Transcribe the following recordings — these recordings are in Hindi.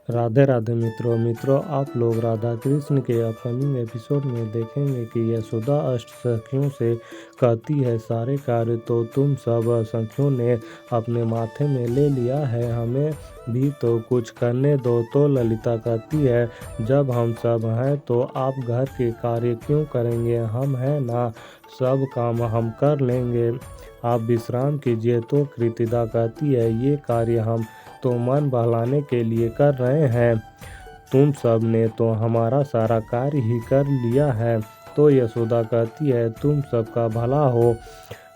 राधे राधे मित्रों आप लोग राधा कृष्ण के अपकमिंग एपिसोड में देखेंगे कि यशोदा अष्ट सखियों से कहती है सारे कार्य तो तुम सब सखियों ने अपने माथे में ले लिया है, हमें भी तो कुछ करने दो। तो ललिता कहती है जब हम सब हैं तो आप घर के कार्य क्यों करेंगे, हम हैं ना, सब काम हम कर लेंगे, आप विश्राम कीजिए। तो कृतिदा कहती है ये कार्य हम तो मन बहलाने के लिए कर रहे हैं, तुम सब ने तो हमारा सारा कार्य ही कर लिया है। तो यशोदा कहती है तुम सबका भला हो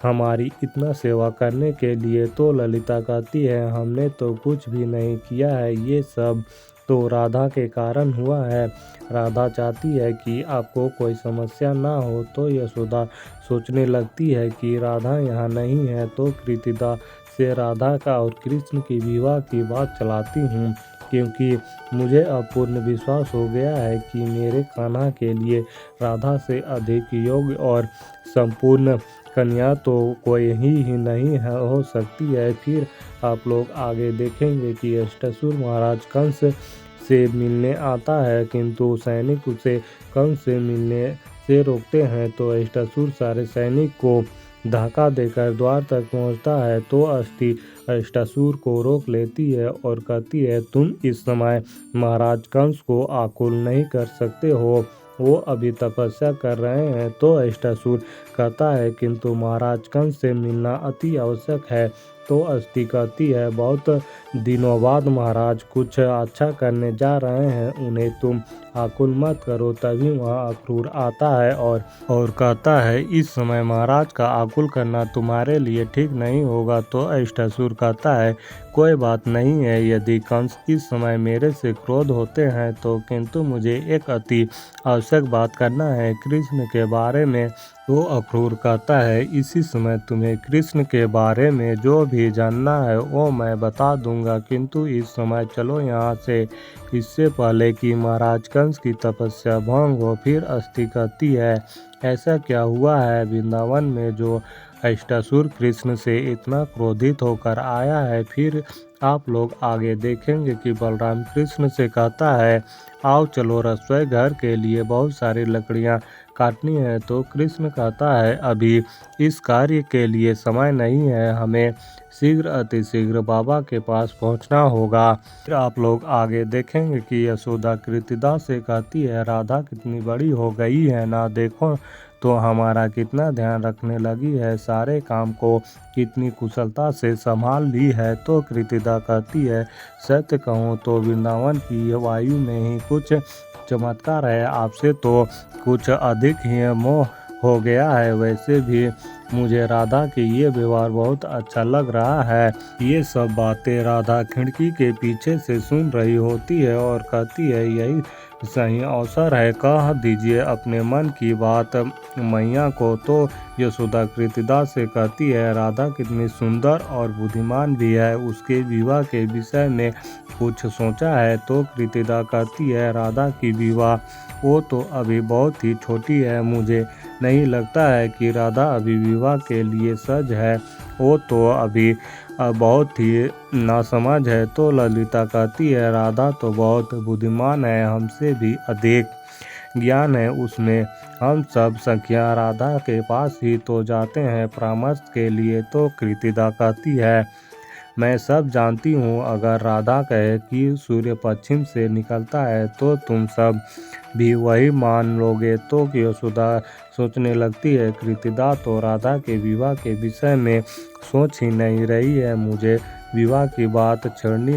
हमारी इतना सेवा करने के लिए। तो ललिता कहती है हमने तो कुछ भी नहीं किया है, ये सब तो राधा के कारण हुआ है, राधा चाहती है कि आपको कोई समस्या ना हो। तो यशोदा सोचने लगती है कि राधा यहाँ नहीं है, तो कृतिदा से राधा का और कृष्ण की विवाह की बात चलाती हूँ, क्योंकि मुझे अब पूर्ण विश्वास हो गया है कि मेरे कान्हा के लिए राधा से अधिक योग्य और संपूर्ण कन्या तो कोई ही नहीं हो सकती है। फिर आप लोग आगे देखेंगे कि अष्टासुर महाराज कंस से मिलने आता है, किंतु सैनिक उसे कंस से मिलने से रोकते हैं। तो अष्टासुर सारे सैनिक को धक्का देकर द्वार तक पहुंचता है। तो अष्टासुर को रोक लेती है और कहती है तुम इस समय महाराज कंस को आकुल नहीं कर सकते हो, वो अभी तपस्या कर रहे हैं। तो अष्टासुर कहता है किंतु महाराज कंस से मिलना अति आवश्यक है। तो अष्टि कहती है बहुत दिनों बाद महाराज कुछ अच्छा करने जा रहे हैं, उन्हें तुम आकुल मत करो। तभी वहाँ अक्रूर आता है और कहता है इस समय महाराज का आकुल करना तुम्हारे लिए ठीक नहीं होगा। तो अष्टासुर कहता है कोई बात नहीं है, यदि कंस इस समय मेरे से क्रोध होते हैं तो, किंतु मुझे एक अति आवश्यक बात करना है कृष्ण के बारे में। तो अक्रूर कहता है इसी समय तुम्हें कृष्ण के बारे में जो भी जानना है वो मैं बता दूंगा, किंतु इस समय चलो यहाँ से, इससे पहले कि महाराज कंस की तपस्या भंग हो। फिर अष्टि कहती है ऐसा क्या हुआ है वृंदावन में जो अष्टासुर कृष्ण से इतना क्रोधित होकर आया है। फिर आप लोग आगे देखेंगे कि बलराम कृष्ण से कहता है आओ चलो रसोई घर के लिए बहुत सारी लकड़ियाँ काटनी है। तो कृष्ण कहता है अभी इस कार्य के लिए समय नहीं है, हमें शीघ्र अतिशीघ्र बाबा के पास पहुंचना होगा। फिर आप लोग आगे देखेंगे कि यशोदा कृतिदा से कहती है राधा कितनी बड़ी हो गई है ना, देखो तो हमारा कितना ध्यान रखने लगी है, सारे काम को कितनी कुशलता से संभाल ली है। तो कृतिदा कहती है सत्य कहूँ तो वृंदावन की वायु में ही कुछ चमत्कार है, आपसे तो कुछ अधिक ही मोह हो गया है। वैसे भी मुझे राधा की ये व्यवहार बहुत अच्छा लग रहा है। ये सब बातें राधा खिड़की के पीछे से सुन रही होती है और कहती है यही सही अवसर है, कह दीजिए अपने मन की बात मैया को। तो यशोदा कृतिदा से कहती है राधा कितनी सुंदर और बुद्धिमान भी है, उसके विवाह के विषय में कुछ सोचा है। तो कृतिदा कहती है राधा की विवाह वो तो अभी बहुत ही छोटी है, मुझे नहीं लगता है कि राधा अभी विवाह के लिए सज है, वो तो अभी बहुत ही नासमझ है। तो ललिता कहती है राधा तो बहुत बुद्धिमान है, हमसे भी अधिक ज्ञान है उसमें, हम सब सखियां राधा के पास ही तो जाते हैं परामर्श के लिए। तो कृतिदा कहती है मैं सब जानती हूँ, अगर राधा कहे कि सूर्य पश्चिम से निकलता है तो तुम सब भी वही मान लोगे। तो यशोदा सोचने लगती है कृतिदा तो राधा के विवाह के विषय में सोच ही नहीं रही है, मुझे विवाह की बात छेड़नी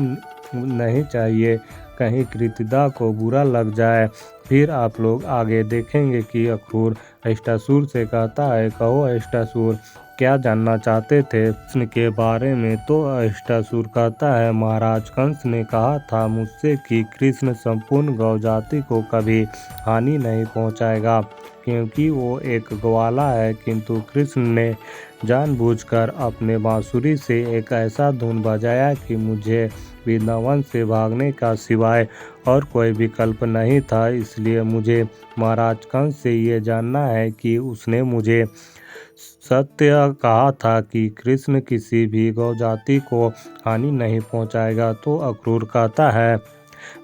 नहीं चाहिए, कहीं कृतिदा को बुरा लग जाए। फिर आप लोग आगे देखेंगे कि अक्रूर अष्टासुर से कहता है कहो अष्टासुर क्या जानना चाहते थे कृष्ण के बारे में। तो अष्टासुर कहता है महाराज कंस ने कहा था मुझसे कि कृष्ण संपूर्ण गौ जाति को कभी हानि नहीं पहुंचाएगा, क्योंकि वो एक ग्वाला है, किंतु कृष्ण ने जानबूझकर अपने बांसुरी से एक ऐसा धुन बजाया कि मुझे वृंदावन से भागने का सिवाय और कोई विकल्प नहीं था। इसलिए मुझे महाराज कंस से ये जानना है कि उसने मुझे सत्य कहा था कि कृष्ण किसी भी गौ जाति को हानि नहीं पहुंचाएगा। तो अक्रूर कहता है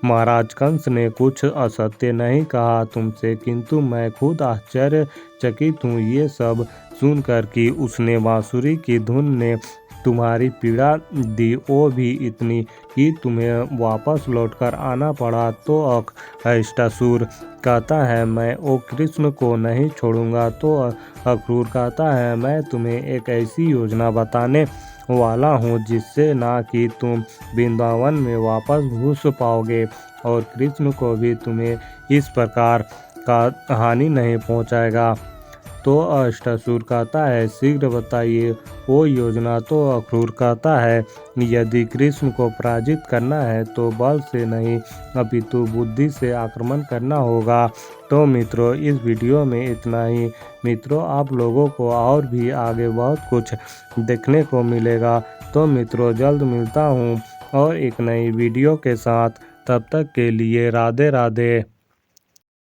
महाराज कंस ने कुछ असत्य नहीं कहा तुमसे, किंतु मैं खुद आश्चर्यचकित हूँ ये सब सुनकर कि उसने बांसुरी की धुन ने तुम्हारी पीड़ा दी, वो भी इतनी कि तुम्हें वापस लौटकर आना पड़ा। तो अष्टासुर कहता है मैं वो कृष्ण को नहीं छोड़ूंगा। तो अक्रूर कहता है मैं तुम्हें एक ऐसी योजना बताने वाला हूँ जिससे ना कि तुम वृंदावन में वापस घुस पाओगे और कृष्ण को भी तुम्हें इस प्रकार का हानि नहीं पहुँचाएगा। तो अष्टासुर कहता है शीघ्र बताइए वो योजना। तो अक्रूर कहता है यदि कृष्ण को पराजित करना है तो बल से नहीं अपितु बुद्धि से आक्रमण करना होगा। तो मित्रों इस वीडियो में इतना ही। मित्रों आप लोगों को और भी आगे बहुत कुछ देखने को मिलेगा। तो मित्रों जल्द मिलता हूँ और एक नई वीडियो के साथ। तब तक के लिए राधे राधे।